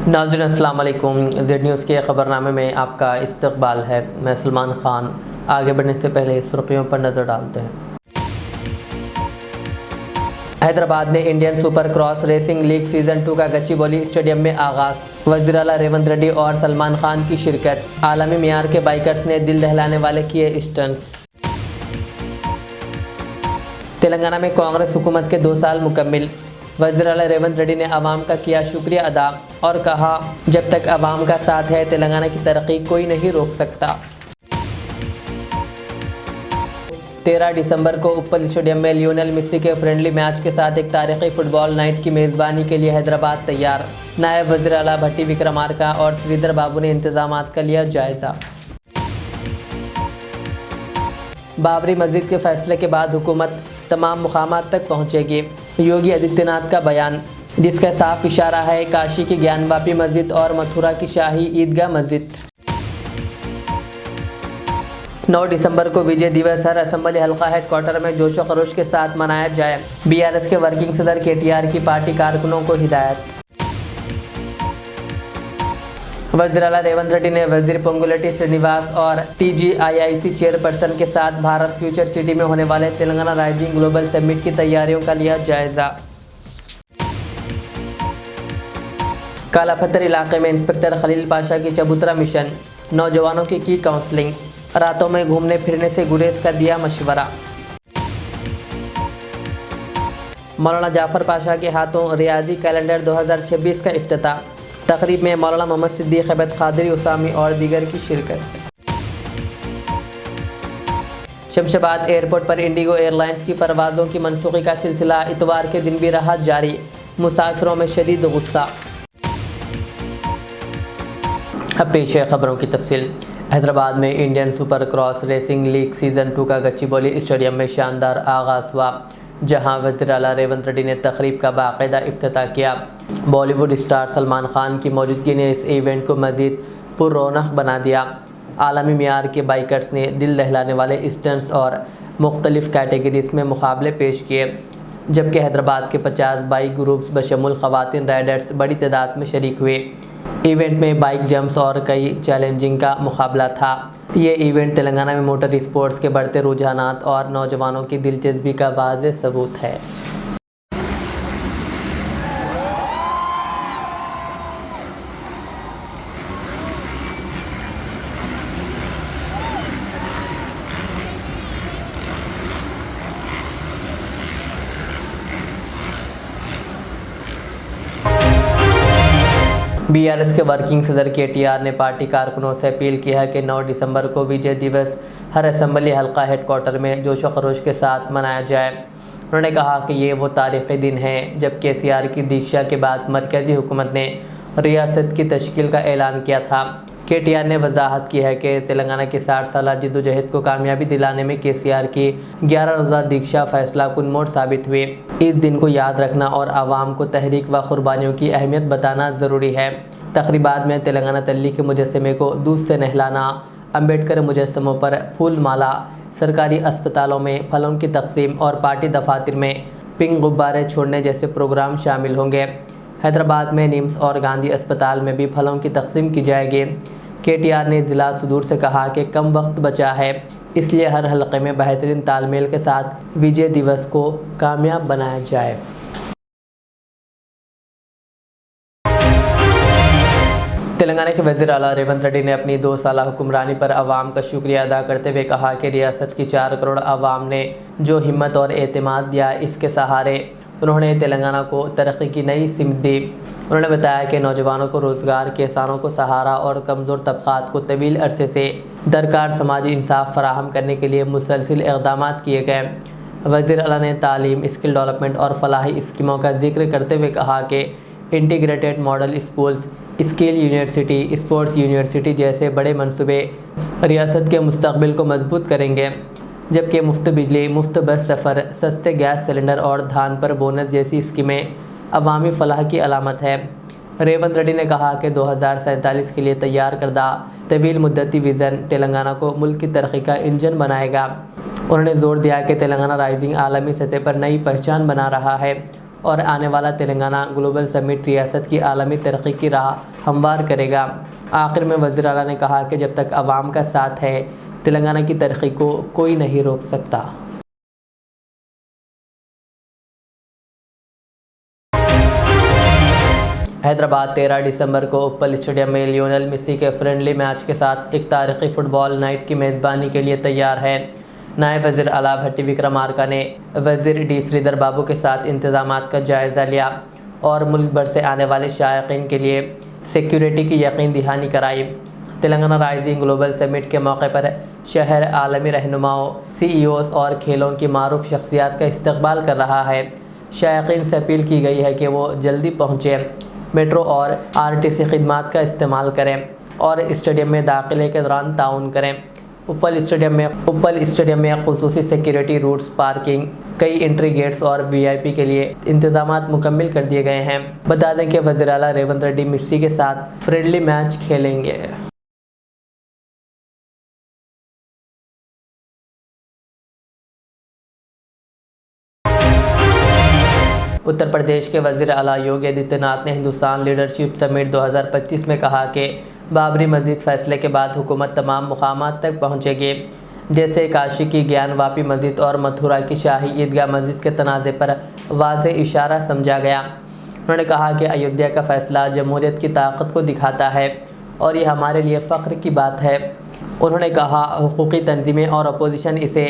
नाज़रीन अस्सलाम वालेकुम। ज़ेड न्यूज़ के ख़बरनामे में आपका इस्तक़बाल है। मैं सलमान ख़ान। आगे बढ़ने से पहले सुर्ख़ियों पर नज़र डालते हैं। हैदराबाद में Indian super cross racing league season 2 का गच्चीबौली स्टेडियम में आगाज़। वज़ीर आला रेवंत रेड्डी और सलमान खान की शिरकत। आलमी मियार के बाइकर्स ने दिल दहलाने वाले किए स्टंट्स। तेलंगाना में कांग्रेस हुकूमत के 2 साल मुकम्मिल। वज़ीर आला रेवंत रेड्डी ने अवाम का किया शुक्रिया अदा और कहा, जब तक अवाम का साथ है तेलंगाना की तरक्की कोई नहीं रोक सकता। 13 दिसंबर को उप्पल स्टेडियम में लियोनेल मेसी के फ्रेंडली मैच के साथ एक तारीखी फुटबॉल नाइट की मेज़बानी के लिए हैदराबाद तैयार। नायब वज़ीर आला भट्टी विक्रमार्का और श्रीधर बाबू ने इंतजामात का लिया जायजा। बाबरी मस्जिद के फैसले के बाद हुकूमत तमाम मुकामात तक पहुँचेगी। योगी आदित्यनाथ का बयान, जिसका साफ इशारा है काशी की ज्ञानवापी मस्जिद और मथुरा की शाही ईदगाह मस्जिद। 9 दिसंबर को विजय दिवस हर असेंबली हल्का हेडक्वार्टर में जोशो खरोश के साथ मनाया जाए। बीआरएस के वर्किंग सदर केटीआर की पार्टी कारकुनों को हिदायत। वज़ीर आला रेवंत रेड्डी ने वज़ीर पोंगुलेटी श्रीनिवास और TGIIC चेयरपर्सन के साथ भारत फ्यूचर सिटी में होने वाले तेलंगाना राइजिंग ग्लोबल समिट की तैयारियों का लिया जायजा। कालापत्थर इलाके में इंस्पेक्टर खलील पाशा की चबूतरा मिशन। नौजवानों की काउंसलिंग। रातों में घूमने फिरने से गुरेज का दिया मशवरा। मौलाना जाफर पाशा के हाथों रियाजी कैलेंडर 2026 का इफ्तिताह। तकरीब में मौलाना मोहम्मद सिद्दीक अहमद कादरी उसामी और दीगर की शिरकत। शमशाबाद एयरपोर्ट पर इंडिगो एयरलाइंस की परवाज़ों की मनसूखी का सिलसिला इतवार के दिन भी रहा जारी। मुसाफिरों में शदीद गुस्सा। अब पेश है खबरों की तफसील। हैदराबाद में Indian super cross racing league season 2 का गच्चीबौली स्टेडियम में शानदार आगाज़ हुआ, जहां वज़ीर आला रेवंत रेड्डी ने तकरीब का बाकायदा इफ्तिताह किया। बॉलीवुड स्टार सलमान खान की मौजूदगी ने इस इवेंट को मज़ीद पुररौनक बना दिया। आलमी मियार के बाइकर्स ने दिल दहलाने वाले स्टंट्स और मुख्तलिफ़ कैटेगरीज में मुकाबले पेश किए, जबकि हैदराबाद के 50 बाइक ग्रुप्स बशमूल ख़वातीन राइडर्स बड़ी तादाद में शरीक हुए। इवेंट में बाइक जंप्स और कई चैलेंजिंग का मुकाबला था। ये इवेंट तेलंगाना में मोटर स्पोर्ट्स के बढ़ते रुझानात और नौजवानों की दिलचस्पी का वाज़ेह सबूत है। बीआरएस के वर्किंग सदर केटीआर ने पार्टी कारकुनों से अपील की है कि 9 दिसंबर को विजय दिवस हर असेंबली हल्का हेडक्वार्टर में जोशो खरोश के साथ मनाया जाए। उन्होंने कहा कि ये वो तारीख़ी दिन है जब KCR की दीक्षा के बाद मरकज़ी हुकूमत ने रियासत की तश्कील का ऐलान किया था। KTR ने वजाहत की है कि तेलंगाना की 60 साल जद्दोजहद को कामयाबी दिलाने में KCR की 11 रोज़ा दीक्षा फैसला कुन मोड़ साबित हुई। इस दिन को याद रखना और आवाम को तहरीक व कुर्बानियों की अहमियत बताना ज़रूरी है। तकरीबात में तेलंगाना तल्ली के मुजस्समे को दूध से नहलाना, अम्बेडकर मुजस्समों पर फूल माला, सरकारी अस्पतालों में फलों की तकसीम और पार्टी दफातर में पिंक गुब्बारे छोड़ने जैसे प्रोग्राम शामिल होंगे। हैदराबाद में निम्स और गांधी अस्पताल में भी फलों की तकसीम की जाएगी। KTR ने ज़िला सुदूर से कहा कि कम वक्त बचा है, इसलिए हर हलक़े में बेहतरीन तालमेल के साथ विजय दिवस को कामयाब बनाया जाए। तेलंगाना के वज़ीर आला रेवंत रेड्डी ने अपनी 2 साला हुक्मरानी पर आवाम का शुक्रिया अदा करते हुए कहा कि रियासत की 4 करोड़ आवाम ने जो हिम्मत और एतमाद दिया, इसके सहारे उन्होंने तेलंगाना को तरक्की की नई सिमत दी। उन्होंने बताया कि नौजवानों को रोज़गार, किसानों को सहारा और कमज़ोर तबक़ात को तवील अरसे से दरकार समाजी इंसाफ फराहम करने के लिए मुसलसिल इक़दाम किए गए। वज़ीर आला ने तालीम, स्किल डेवलपमेंट और फलाही स्कीमों का जिक्र करते हुए कहा कि integrated model schools, skill university, sports university जैसे बड़े मनसूबे रियासत के मुस्तक़बिल को मजबूत करेंगे, जबकि मुफ्त बिजली, मुफ्त बस सफ़र, सस्ते गैस सिलेंडर और धान पर बोनस जैसी स्कीमें अवामी फलाह की अलामत है। रेवंत रेड्डी ने कहा कि 2047 के लिए तैयार करदा तवील मुद्दती विज़न तेलंगाना को मुल्क की तरक्की का इंजन बनाएगा। उन्होंने जोर दिया कि तेलंगाना राइजिंग आलमी सतह पर नई पहचान बना रहा है और आने वाला तेलंगाना ग्लोबल समिट रियासत की आलमी तरक्की की राह हमवार करेगा। आखिर में वज़ीर आला ने कहा कि जब तक अवाम का साथ है, तेलंगाना की तरक्की को कोई नहीं रोक सकता। हैदराबाद 13 दिसंबर को उप्पल स्टेडियम में लियोनेल मेसी के फ्रेंडली मैच के साथ एक तारीखी फुटबॉल नाइट की मेज़बानी के लिए तैयार है। नायब वज़ीर आला भट्टी विक्रमार्का ने वज़ीर डी श्रीधर बाबू के साथ इंतजामात का जायज़ा लिया और मुल्क भर से आने वाले शायकीन के लिए सिक्योरिटी की यकीन दहानी कराई। तेलंगाना राइजिंग ग्लोबल समिट के मौके पर शहर आलमी रहनुमाओं, CEOs और खेलों की मारूफ शख्सियात का इस्तकबाल कर रहा है। शायकीन से अपील की गई है कि वो जल्दी पहुँचें, मेट्रो और RTC खिदमात का इस्तेमाल करें और स्टेडियम में दाखिले के दौरान ताउन करें। उप्पल स्टेडियम में खुसूसी सिक्योरिटी रूट्स, पार्किंग, कई एंट्री गेट्स और VIP के लिए इंतजामात मुकम्मल कर दिए गए हैं। बता दें कि वज़ीर आला रेवंत रेड्डी मेसी के साथ फ्रेंडली मैच खेलेंगे। उत्तर प्रदेश के वज़ीर आला योगी आदित्यनाथ ने हिंदुस्तान लीडरशिप समिट 2025 में कहा कि बाबरी मस्जिद फैसले के बाद हुकूमत तमाम मुकामात तक पहुँचेगी, जैसे काशी की ज्ञानवापी मस्जिद और मथुरा की शाही ईदगाह मस्जिद के तनाज़े पर वाज़ेह इशारा समझा गया। उन्होंने कहा कि अयोध्या का फैसला जमहूरियत की ताकत को दिखाता है और ये हमारे लिए फ़ख्र की बात है। उन्होंने कहा, हुकूकी तंजीमें और अपोजिशन इसे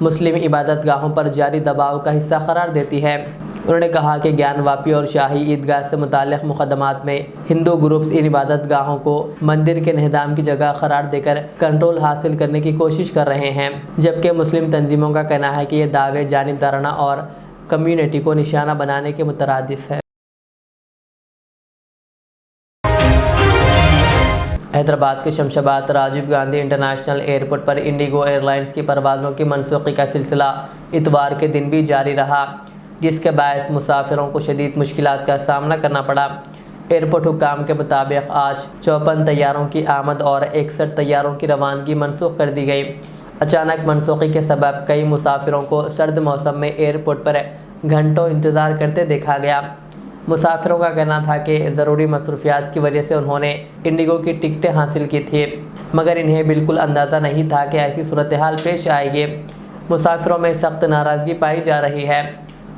मुस्लिम इबादत गाहों पर जारी दबाव का हिस्सा करार देती है। उन्होंने कहा कि ज्ञानवापी और शाही ईदगाह से मुताल्लिक़ मुक़दमात में हिंदू ग्रुप्स इन इबादत गाहों को मंदिर के निज़ाम की जगह करार देकर कंट्रोल हासिल करने की कोशिश कर रहे हैं, जबकि मुस्लिम तंजीमों का कहना है कि ये दावे जानिबदाराना और कम्युनिटी को निशाना बनाने के मुतरादिफ है। हैदराबाद के शमशाबाद राजीव गांधी इंटरनेशनल एयरपोर्ट पर इंडिगो एयरलाइंस की परवाज़ों की मनसूखी का सिलसिला इतवार के दिन भी जारी रहा, जिसके बायस मुसाफिरों को शदीद मुश्किलात का सामना करना पड़ा। एयरपोर्ट हुक्काम के मुताबिक आज 54 तैयारों की आमद और 61 तैयारों की रवानगी मनसूख कर दी गई। अचानक मनसूखी के सबब कई मुसाफिरों को सर्द मौसम में एयरपोर्ट पर घंटों इंतज़ार करते देखा गया। मुसाफिरों का कहना था कि ज़रूरी मसरूफियात की वजह से उन्होंने इंडिगो की टिकटें हासिल की थी, मगर इन्हें बिल्कुल अंदाज़ा नहीं था कि ऐसी सूरत हाल पेश आएगी। मुसाफिरों में सख्त नाराज़गी पाई जा रही है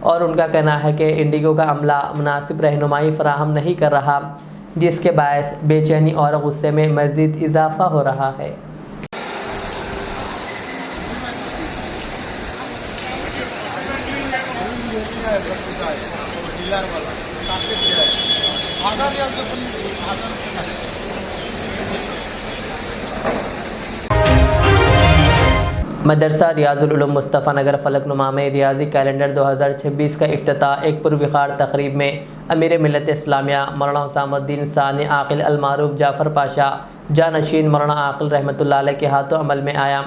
और उनका कहना है कि इंडिगो का अमला मुनासिब रहनुमाई फराहम नहीं कर रहा, जिसके बायस बेचैनी और गुस्से में मज़ीद इजाफ़ा हो रहा है। मदरसा रियाजुल उलूम मुस्तफ़ा नगर फलकनुमा में रियाजी कैलेंडर 2026 का इफ्तिताह एक पुरविखार तकरीब में अमीर मिल्लत इस्लामिया मौलाना हुसामुद्दीन सानी आकिल अलमारूफ जाफ़र पाशा जानशीन मौलाना आकिल रहमतुल्लाह अलैह के हाथों अमल में आया।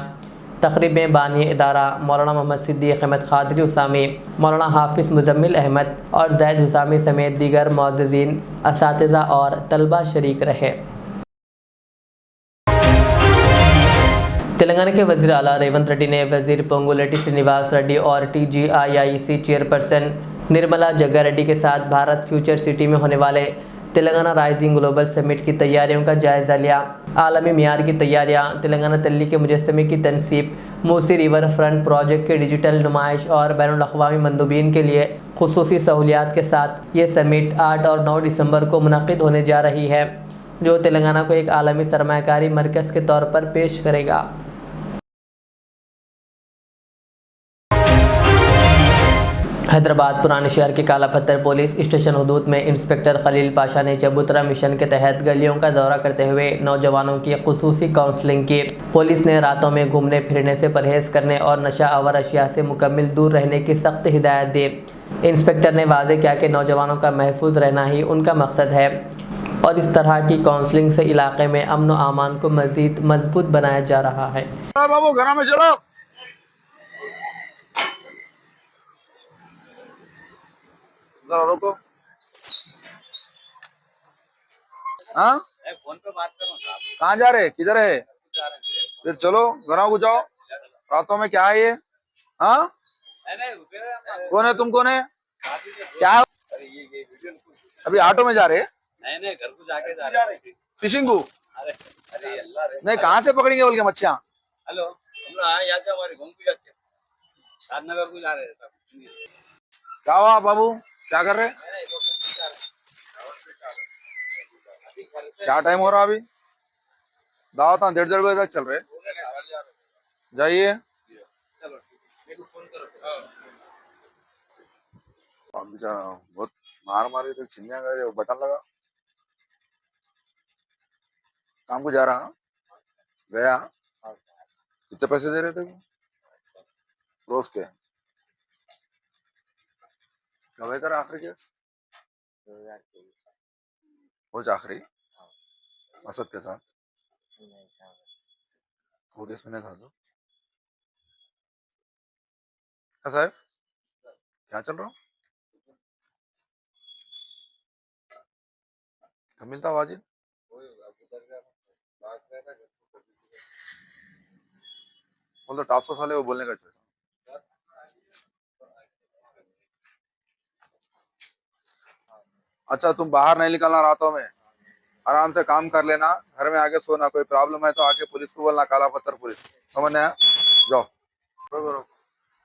तकरीब में बानी इदारा मौलाना मोहम्मद सिद्दीक़ अहमद ख़ादरी हुसामी, मौलाना हाफिज़ मुज़म्मिल अहमद और ज़ैद हुसामी समेत दीगर मुअज़्ज़िज़ीन, असातिज़ा और तलबा शरीक रहे। तेलंगाना के वज़ीर आला रेवंत रेड्डी ने वज़ीर पोंगुलेटी श्रीनिवास रेड्डी और TGIIC चेयरपर्सन निर्मला जग्गा रेड्डी के साथ भारत फ्यूचर सिटी में होने वाले तेलंगाना राइजिंग ग्लोबल समिट की तैयारियों का जायज़ा लिया। आलमी मियार की तैयारियाँ, तेलंगाना तल्ली के मुजस्समे की तनसीब, मूसी रिवर फ्रंट प्रोजेक्ट के डिजिटल नुमाइश और बैनुल-अक़वामी मंदूबीन के लिए खुसूसी सहूलियात के साथ ये समिट 8 और 9 दिसंबर को मुनक़्क़िद होने जा रही है, जो तेलंगाना को एक आलमी सरमायाकारी मरकज़ के तौर पर पेश करेगा। हैदराबाद पुराने शहर के काला पत्थर पुलिस स्टेशन हदूद में इंस्पेक्टर खलील पाशा ने चबूतरा मिशन के तहत गलियों का दौरा करते हुए नौजवानों की खुसूसी काउंसलिंग की। पुलिस ने रातों में घूमने फिरने से परहेज़ करने और नशा आवर अशिया से मुकम्मल दूर रहने की सख्त हिदायत दी। इंस्पेक्टर ने वाज़ेह किया कि नौजवानों का महफूज रहना ही उनका मकसद है और इस तरह की काउंसलिंग से इलाके में अमन व अमान को मज़ीद मजबूत बनाया जा रहा है। बाबू घर में चलो, जरा रुको। हाँ, फोन पे बात करो साहब। कहाँ जा रहे, किधर है? फिर चलो घर को जाओ। रातों में क्या है ये? हाँ, कौन है तुम? कौन है? क्या अभी ऑटो में जा रहे हैं? नहीं नहीं घर को जाके जा रहे थे। फिशिंग को अरे अरे अल्लाह रे। नहीं, कहाँ से पकड़ेंगे बोल के मच्छियाँ? हेलो हम लोग आए यहाँ से हमारे घूम को जाते शादनगर को जा रहे हैं सब। क्या हुआ बाबू, क्या कर रहे? क्या टाइम हो रहा अभी? दावत 1:30 बजे तक चल रहे। जाइए। अब बेचारा बहुत मार मारी तो चिंया गए, बटन लगा। काम को जा रहा गया। कितने पैसे दे रहे थे रोज के? कब है तेरा आखिरी केस? वो आखिरी असद के साथ वो केस में नहीं था तो क्या साहब, क्या चल रहा? कब मिलता वाजिद? बोल तो टास्क वाले वो बोलने का चाहिए। अच्छा तुम बाहर नहीं निकलना रातों में, आराम से काम कर लेना, घर में आके सोना। कोई प्रॉब्लम है तो आके पुलिस को बोलना, काला पत्थर पुलिस। समझ में आया? जाओ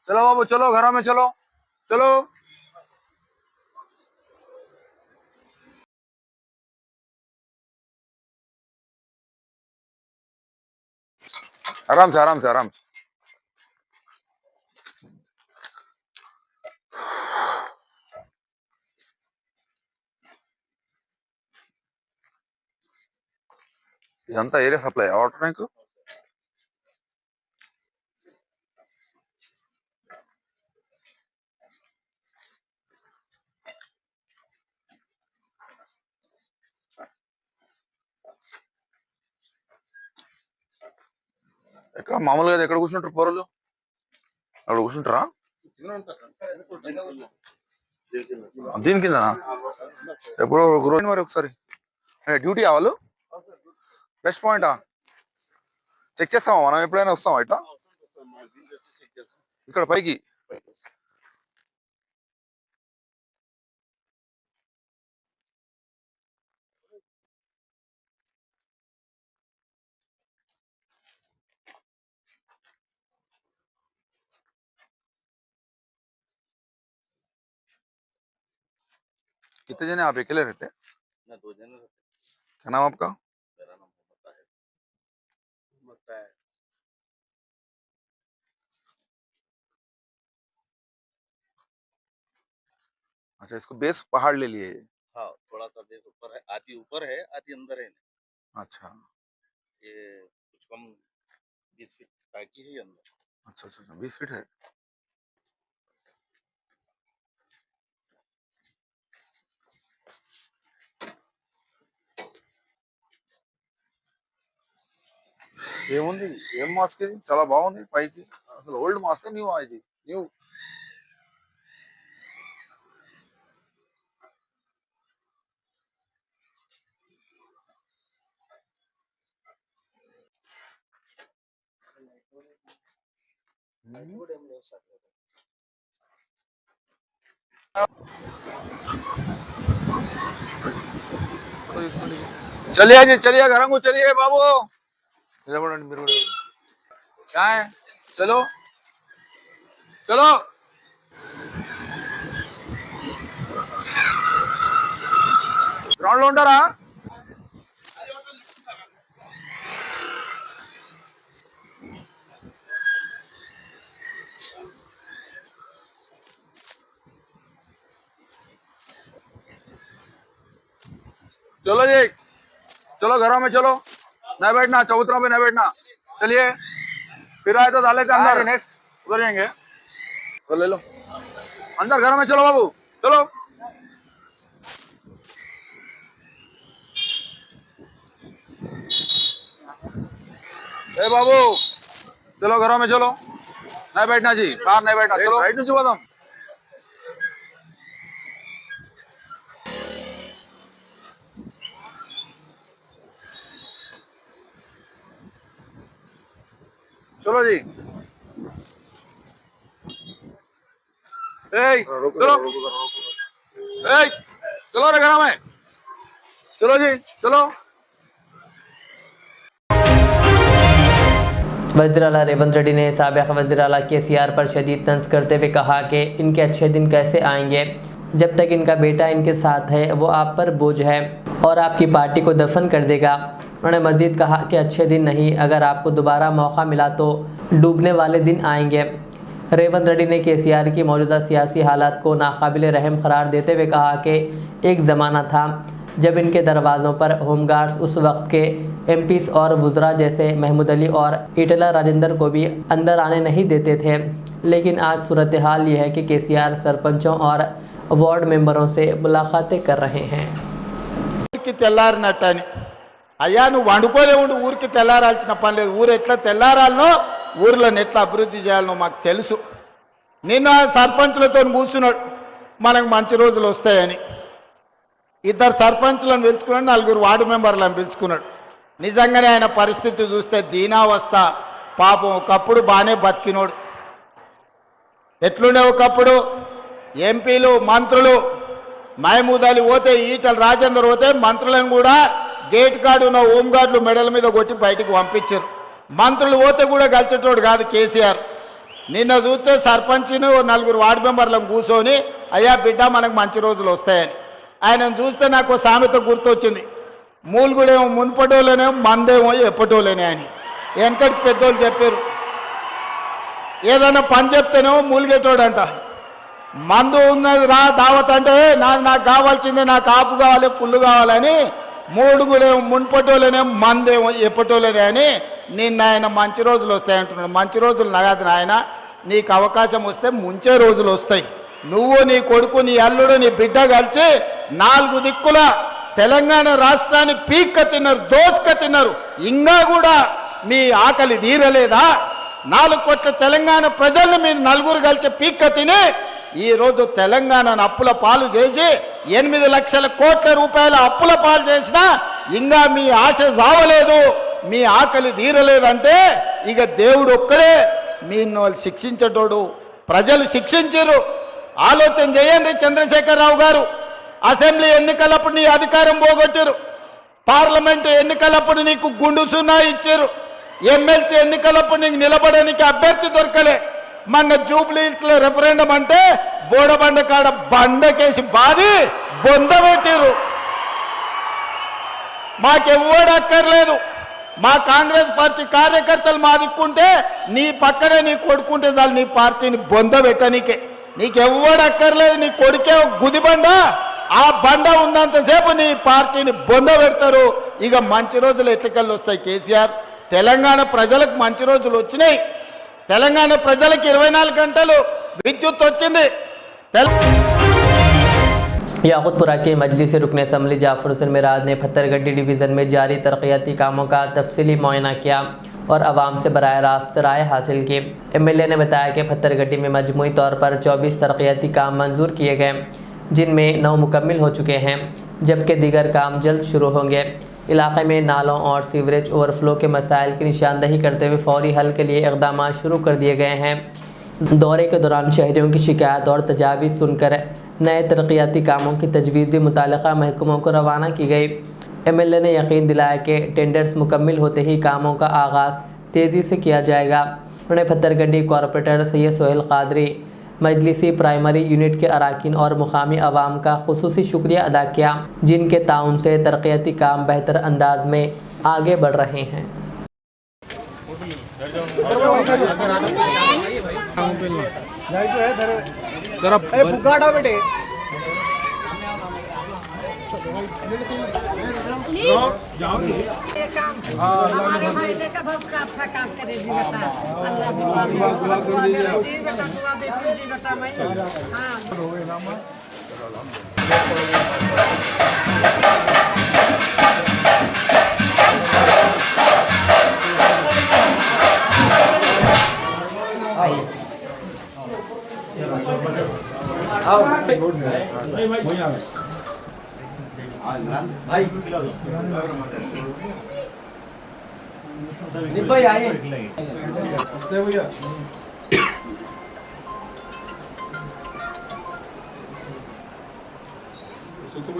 चलो बाबू, चलो घरों में चलो, चलो। आराम से आराम से आराम से। ఇదంతా ఏరియా సప్లై వాటర్ ట్యాంక్. ఎక్కడ మామూలుగా ఎక్కడ కూర్చుంటారు పోరలు? అక్కడ కూర్చుంటారా? దీని కిందనా? ఎప్పుడో ఒక రోజు మరి ఒకసారి డ్యూటీ వాళ్ళు బెస్ట్ పాయింటా చెక్ చేస్తామా మనం? ఎప్పుడైనా వస్తామా ఇట్లా ఇక్కడ పైకి? कितने जने आप अकेले रहते? ना 2 जने रहते। क्या नाम आपका? मेरा नाम मोहम्मद है। अच्छा इसको बेस पहाड़ ले लिए? हाँ थोड़ा सा बेस ऊपर है, आधी ऊपर है आधी अंदर है। अच्छा ये कुछ कम 20 फीट बाकी है अंदर। अच्छा अच्छा 20 फीट है। ఏముంది, ఏం మాస్క్ ఇది? చాలా బాగుంది పైకి. అసలు ఓల్డ్ మాస్క్ న్యూ ఇది? న్యూ. चलिए जी चलिए, घर को चलिए बाबू। क्या है? चलो चलो గ్రౌండ్ లో ఉంటారా? चलो जी चलो घरों में चलो, नहीं बैठना चबूतरों पे, नहीं बैठना। चलिए फिर आए तो डाले थे अंदर, नेक्स्ट उधर जाएंगे तो ले लो अंदर। घरों में चलो बाबू, चलो। ए बाबू चलो घरों में चलो, नहीं बैठना जी, बाहर नहीं बैठना। चलो राइट नीचे बादम। चलो जी ए चलो ए चलो रे घरों में चलो जी चलो। वज़ीर आला रेवंत रेड्डी ने साबिक़ वज़ीर आला KCR पर शदीद तंज करते हुए कहा कि इनके अच्छे दिन कैसे आएंगे जब तक इनका बेटा इनके साथ है, वो आप पर बोझ है और आपकी पार्टी को दफन कर देगा। उन्होंने मज़ीद कहा कि अच्छे दिन नहीं, अगर आपको दोबारा मौका मिला तो डूबने वाले दिन आएंगे। रेवंत रेड्डी ने KCR की मौजूदा सियासी हालात को नाकाबिल रहम करार देते हुए कहा कि एक ज़माना था जब इनके दरवाज़ों पर होमगार्ड्स उस वक्त के MPs और वज़रा जैसे महमूद अली और ईटला राजेंद्र को भी अंदर आने नहीं देते थे, लेकिन आज सूरत हाल ये है कि KCR सरपंचों और वार्ड मेंबरों से मुलाकातें कर रहे हैं। తెల్లారినట్టని అయ్యా నువ్వు వండుకోలే ఉండు, ఊరికి తెల్లారాల్సిన పని లేదు. ఊరు ఎట్లా తెల్లారాలనో ఊర్లను ఎట్లా అభివృద్ధి చేయాలనో మాకు తెలుసు. నిన్న సర్పంచులతో కూర్చున్నాడు మనకు మంచి రోజులు వస్తాయని. ఇద్దరు సర్పంచులను పిలుచుకున్నాడు, నలుగురు వార్డు మెంబర్లను పిలుచుకున్నాడు. నిజంగానే ఆయన పరిస్థితి చూస్తే దీనావస్థ. పాపం ఒకప్పుడు బాగానే బతికినోడు. ఎట్లుండే ఒకప్పుడు ఎంపీలు మంత్రులు మహమూద్ అలీ పోతే, ఈటల రాజేందర్ పోతే మంత్రులను కూడా గేట్ కాడు ఉన్న హోంగార్డులు మెడల మీద కొట్టి బయటికి పంపించారు. మంత్రులు పోతే కూడా కలిసేటోడు కాదు కేసీఆర్. నిన్న చూస్తే సర్పంచ్ను నలుగురు వార్డు మెంబర్లను కూర్చొని అయ్యా బిడ్డ మనకు మంచి రోజులు వస్తాయని. ఆయనను చూస్తే నాకు సామెత గుర్తొచ్చింది. మూలుగుడేమో మున్పటోలేనేమో మందేమో ఎప్పటోలేనే అని వెనకటి పెద్దోళ్ళు చెప్పారు. ఏదైనా పని చెప్తేనేమో మూలిగేటోడంట. మందు ఉన్నది రా దావత్ అంటే నాకు కావాల్సిందే, నాకు ఆపు కావాలి, ఫుల్ కావాలని మూడుగుడేమో మున్పటోలేనేమో మందేమో ఎప్పటోలేనే అని. నిన్న ఆయన మంచి రోజులు వస్తాయంటున్నాడు. మంచి రోజులు నగదు నాయన, నీకు అవకాశం వస్తే ముంచే రోజులు వస్తాయి. నువ్వు నీ కొడుకు నీ అల్లుడు నీ బిడ్డ కలిసి 4 దిక్కుల తెలంగాణ రాష్ట్రాన్ని పీక్క తిన్నారు, దోసుక తిన్నారు. ఇంకా కూడా మీ ఆకలి తీరలేదా? 4 కోట్ల తెలంగాణ ప్రజల్ని మీరు నలుగురు కలిసి పీక్క తిని ఈరోజు తెలంగాణను అప్పుల పాలు చేసి 8 లక్షల కోట్ల రూపాయల అప్పుల పాలు చేసినా ఇంకా మీ ఆశ సావలేదు, మీ ఆకలి తీరలేదంటే ఇక దేవుడు ఒక్కడే మీను శిక్షించేటోడు. ప్రజలు శిక్షించారు. ఆలోచన చేయండి చంద్రశేఖరరావు గారు. అసెంబ్లీ ఎన్నికలప్పుడు నీ అధికారం పోగొట్టారు. పార్లమెంటు ఎన్నికలప్పుడు నీకు గుండు సున్నా ఇచ్చారు. ఎమ్మెల్సీ ఎన్నికలప్పుడు నీకు నిలబడడానికి అభ్యర్థి దొరకలే. మొన్న జూబ్లీహిల్స్ లో రెఫరెండం అంటే బోడబండ కాడ బండకేసి బాది బొంద పెట్టారు. మాకెవ్వడు అక్కర్లేదు. మా కాంగ్రెస్ పార్టీ కార్యకర్తలు మా దిక్కుంటే నీ పక్కనే నీ కొడుకుంటే చాలు నీ పార్టీని బొంద పెట్టనీకే. నీకెవ్వడు అక్కర్లేదు. నీ కొడుకే గుదిబండ, ఆ బండ ఉన్నంతసేపు నీ పార్టీని బొంద పెడతారు. ఇక మంచి రోజులు ఎట్లకెళ్ళి వస్తాయి కేసీఆర్? తెలంగాణ ప్రజలకు మంచి రోజులు వచ్చినాయి. తెలంగాణ ప్రజలకు 24 గంటలు విద్యుత్ వచ్చింది. याकूतपुरा के मजलिस रुकन असम्बली जाफर हुसैन मिराज ने पत्थरगड्डी डिवीज़न में जारी तरक्याती कामों का तफसीली मुआयना किया और आवाम से बराह रास्त राय हासिल की। MLA ने बताया कि पत्थरगड्डी में मजमूई तौर पर 24 तरक्याती काम मंजूर किए गए, जिनमें 9 मुकम्मल हो चुके हैं, जबकि दीगर काम जल्द शुरू होंगे। इलाके में नालों और सीवरेज ओवरफ्लो के मसाइल की निशानदही करते हुए फौरी हल के लिए इक़दाम शुरू कर दिए गए हैं। दौरे के दौरान शहरियों की शिकायत और तजावीज़ सुनकर नए तरक्याती कामों की तजवीज़ भी मुतालिका महकमों को रवाना की गई। MLA ने यकीन दिलाया कि टेंडर्स मुकम्मल होते ही कामों का आगाज़ तेज़ी से किया जाएगा। उन्होंने पत्थरगड्डी कॉरपोरेटर सैयद सोहेल कादरी, मजलिसी प्राइमरी यूनिट के अरकान और मुकामी अवाम का खुसूसी शुक्रिया अदा किया, जिनके ताउन से तरक्याती काम बेहतर अंदाज में आगे बढ़ रहे हैं। हमारे भाई लेकर बहुत अच्छा काम करे जी बेटा। अल्लाह दुआ दे जी बेटा, दुआ दे जी बेटा। मैं हाँ भाई आइए। सुतो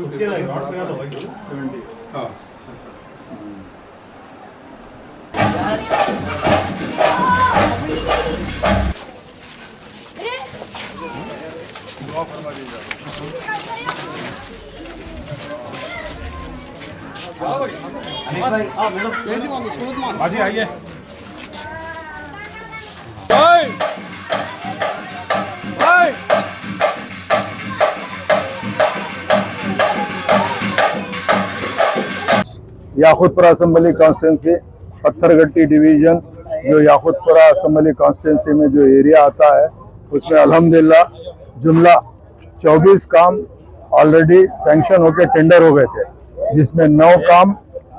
Yakutpura assembly constituency Pathergatti division जो याकूतपुरा असम्बली कॉन्स्टिट्यूंसी में जो एरिया आता है उसमें अल्हम्दुलिल्लाह जुमला 24 काम ऑलरेडी सैंक्शन होकर टेंडर हो गए थे, जिसमें 9 काम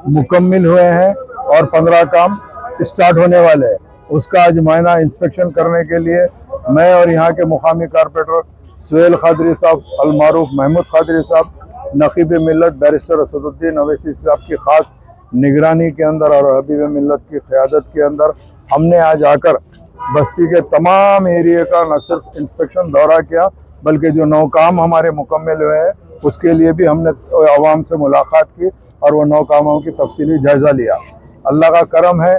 मुकम्मिल हुए हैं और 15 काम स्टार्ट होने वाले हैं। उसका आज मायना इंस्पेक्शन करने के लिए मैं और यहाँ के मुकामी कारपोरेटर सुहेल खादरी साहब, अलमारूफ महमूद खादरी साहब, नकीब मिल्लत बैरिस्टर असदुद्दीन अवैसी साहब की खास निगरानी के अंदर और हबीब मिल्लत की क़यादत के अंदर हमने आज आकर बस्ती के तमाम एरिया का न सिर्फ इंस्पेक्शन दौरा किया बल्कि जो 9 काम हमारे मुकम्मल हुए हैं उसके लिए भी हमने अवाम से मुलाकात की और वो 9 कामों की तफसीली जायज़ा लिया। अल्लाह का करम है,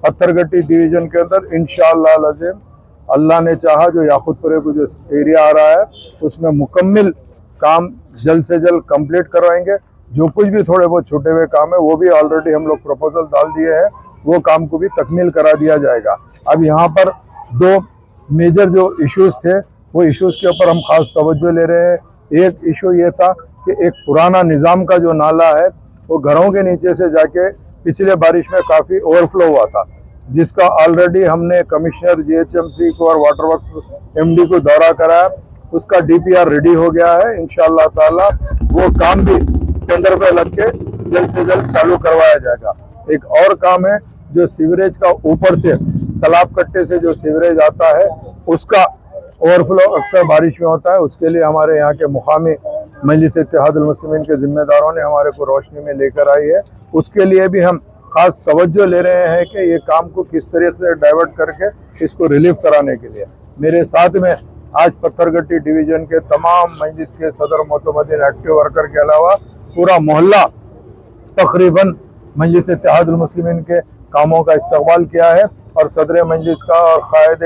पत्थरगट्टी डिवीज़न के अंदर इंशाअल्लाह अज़ीम अल्लाह ने चाहा जो याकूतपुरे को जो एरिया आ रहा है उसमें मुकम्मल काम जल्द से जल्द कंप्लीट करवाएंगे। जो कुछ भी थोड़े बहुत छूटे हुए काम है वो भी ऑलरेडी हम लोग प्रपोजल डाल दिए हैं, वो काम को भी तकमील करा दिया जाएगा। अब यहाँ पर 2 मेजर जो इश्यूज़ थे वो इश्यूज़ के ऊपर हम खास तवज्जो ले रहे हैं। एक इशू ये था कि एक पुराना निज़ाम का जो नाला है वो घरों के नीचे से जाके पिछले बारिश में काफ़ी ओवरफ्लो हुआ था, जिसका ऑलरेडी हमने कमिश्नर GHMC को और वाटर वर्क्स MD को दौरा कराया। उसका DPR रेडी हो गया है, इंशाअल्लाह ताला वो काम भी टेंडर पे लग के जल्द से जल्द चालू करवाया जाएगा। एक और काम है जो सीवरेज का ऊपर से तालाब कट्टे से जो सीवरेज आता है उसका ओवरफ्लो अक्सर बारिश में होता है, उसके लिए हमारे यहाँ के मुकामी मजलिस इत्तेहादुल मुस्लिमीन के जिम्मेदारों ने हमारे को रोशनी में लेकर आई है। उसके लिए भी हम खास तवज्जो ले रहे हैं कि ये काम को किस तरीके से डाइवर्ट करके इसको रिलीफ कराने के लिए। मेरे साथ में आज पत्थरगट्टी डिवीज़न के तमाम मजलिस के सदर मोतमदीन एक्टिव वर्कर के अलावा पूरा मोहल्ला तकरीबन मजलिस इत्तेहादुल मुस्लिमीन के कामों का इस्तकबाल किया है और सदर मजलिस का और कायद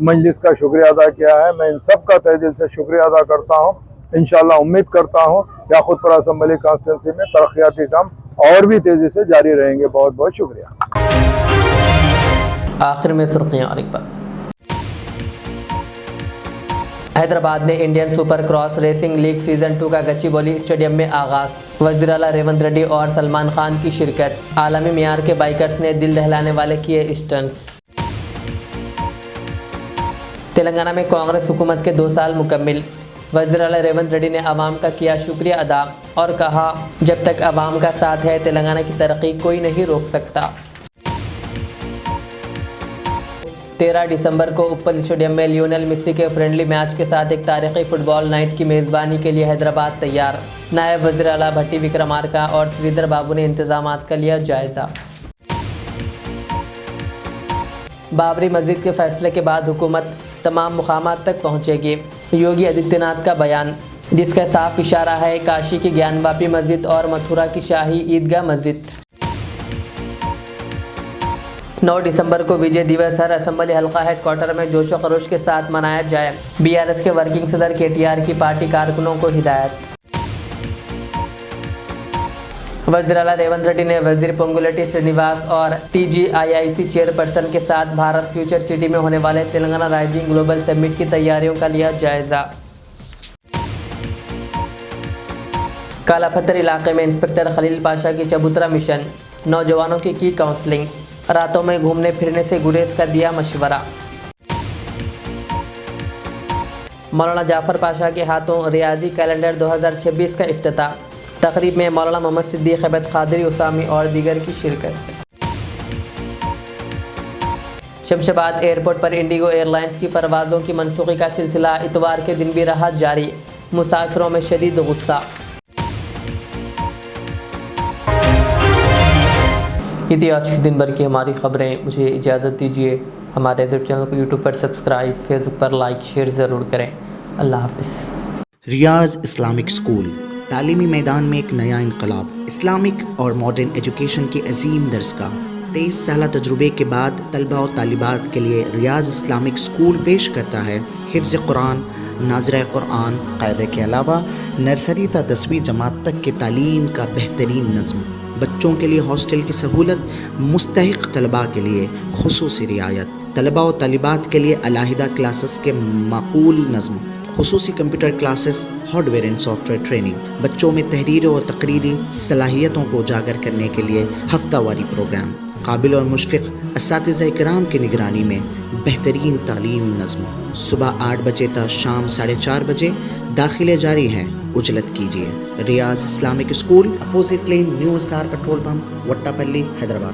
मजलिस का शुक्रिया अदा किया है। मैं इन सब का तहे दिल से शुक्रिया अदा करता हूँ। इंशाअल्लाह उम्मीद करता हूँ याकूतपुरा असम्बली कॉन्स्टिट्यूंसी में तरक्याती काम और भी तेज़ी से जारी रहेंगे। बहुत बहुत शुक्रिया। आखिर में सुर्खियां और एक बार। हैदराबाद में Indian super cross racing league season 2 का गच्चीबौली स्टेडियम में आगाज। वज़ीर आला रेवंत रेड्डी और सलमान खान की शिरकत। आलमी मियार के बाइकर्स ने दिल दहलाने वाले किए स्टंट्स। तेलंगाना में कांग्रेस हुकूमत के 2 साल मुकम्मिल। वज़ीर आला रेवंत रेड्डी ने अवाम का किया शुक्रिया अदा और कहा जब तक अवाम का साथ है तेलंगाना की तरक्की कोई नहीं रोक सकता। 13 दिसंबर को उप्पल स्टेडियम में लियोनेल मेसी के फ्रेंडली मैच के साथ एक तारीखी फुटबॉल नाइट की मेज़बानी के लिए हैदराबाद तैयार। नायब वज़ीर आला भट्टी विक्रमार्का और श्रीधर बाबू ने इंतजामात का लिया जायजा। बाबरी मस्जिद के फैसले के बाद हुकूमत तमाम मुकामात तक पहुँचेगी। योगी आदित्यनाथ का बयान, जिसका साफ इशारा है काशी की ज्ञानवापी मस्जिद और मथुरा की शाही ईदगाह मस्जिद। 9 दिसंबर को विजय दिवस हर असम्बली हल्का हेडक्वार्टर में जोशो खरोश के साथ मनाया जाए। BRS के वर्किंग सदर KTR की पार्टी कारकुनों को हिदायत। वज़ीर आला रेवंत रेड्डी ने वज़ीर पोंगुलेटी श्रीनिवास और TGIIC चेयरपर्सन के साथ भारत फ्यूचर सिटी में होने वाले तेलंगाना राइजिंग ग्लोबल समिट की तैयारियों का लिया जायजा। कालापत्थर इलाके में इंस्पेक्टर खलील पाशा की चबूतरा मिशन। नौजवानों की काउंसलिंग। रातों में घूमने फिरने से गुरेज का दिया मशवरा। मौलाना जाफर पाशा के हाथों रियाजी कैलेंडर 2026 का इफ्तिताह। तकरीब में मौलाना मोहम्मद सिद्दीक अहमद कादरी उसामी और दीगर की शिरकत। शमशाबाद एयरपोर्ट पर इंडिगो एयरलाइंस की परवाज़ों की मनसूखी का सिलसिला इतवार के दिन भी रहा जारी। मुसाफिरों में शदीद गुस्सा। ये थी आज के दिन भर की हमारी खबरें। मुझे इजाज़त दीजिए। हमारे यूट्यूब चैनल को यूट्यूब पर सब्सक्राइब, फेसबुक पर लाइक शेयर ज़रूर करें। अल्लाह हाफ़िज़। रियाज इस्लामिक स्कूल तालीमी मैदान में एक नया इनकलाब। इस्लामिक और मॉडर्न एजुकेशन की अजीम दरसगाह 23 साल तजुर्बे के बाद तलबा और तालिबात के लिए रियाज इस्लामिक स्कूल पेश करता है हिफ्ज़ कुरान, नाज़िरा कुरान क़ायदे के अलावा नर्सरी ता 10वीं जमात तक के तालीम का बेहतरीन नज़्म। बच्चों के लिए हॉस्टल की सहूलत, मुस्तहिक़ तलबा के लिए खुसूसी रियायत, तलबा और तालिबात के लिए अलहदा क्लासेस के माकूल नज़्म, खुसूसी computer classes, hardware and software training, बच्चों में तहरीरी और तकरीरी सलाहियतों को उजागर करने के लिए हफ्तावारी प्रोग्राम, काबिल और मुशफ़िक़ असातिज़ा इकराम की निगरानी में बेहतरीन तालीम नज़्म। सुबह 8 बजे तक शाम 4:30 बजे दाखिले जारी हैं, उजलत कीजिए। Riyaz Islamic school, opposite lane, new SR petrol pump, Vattepally, Hyderabad.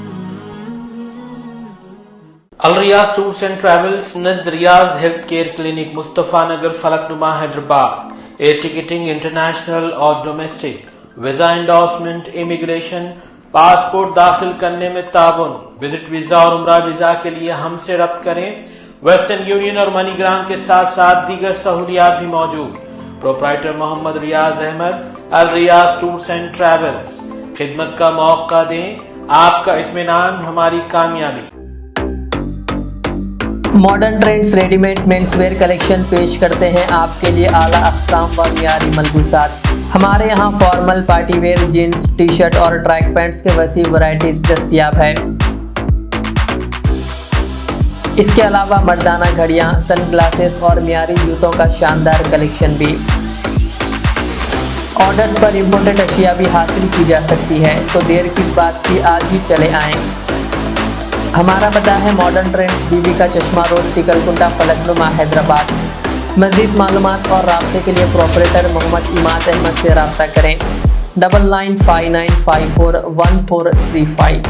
Al Riyaz tours and travels नज़द Riyaz health care clinic, Mustafa Nagar, Falaknuma, Hyderabad. Air ticketing international और domestic, visa endorsement, immigration, passport दाखिल करने में ताउन, विजिट वीज़ा और उम्रा वीज़ा के लिए हमसे रब्त करें। वेस्टर्न यूनियन और मनीग्राम के साथ साथ दीगर सहूलियात भी मौजूद। Proprietor Mohammad Riyaz Ahmed, Al Riyaz tours and travels. खिदमत का मौका दें, आपका इत्मीनान हमारी कामयाबी। Modern trends readymade menswear collection पेश करते हैं आपके लिए आला अक़साम व मियारी मलबूसात। हमारे यहाँ formal, party wear, jeans, T shirt और ट्रैक पैंट्स के वसी वैरायटीज दस्तयाब है। इसके अलावा मर्दाना घड़ियाँ, सन ग्लासेस और मियारी जूतों का शानदार कलेक्शन भी। ऑर्डर्स पर इम्पोर्टेड अशिया भी हासिल की जा सकती है, तो देर किस बात की, आज ही चले आएँ। हमारा पता है मॉडर्न ट्रेंड्स, बीबी का चश्मा रोड, टिकलकुंडा, फलकनुमा, हैदराबाद। मज़ीद मालूमात और राब्ते के लिए प्रोपरेटर मोहम्मद इमाद अहमद से रब्ता करें। 9959541435।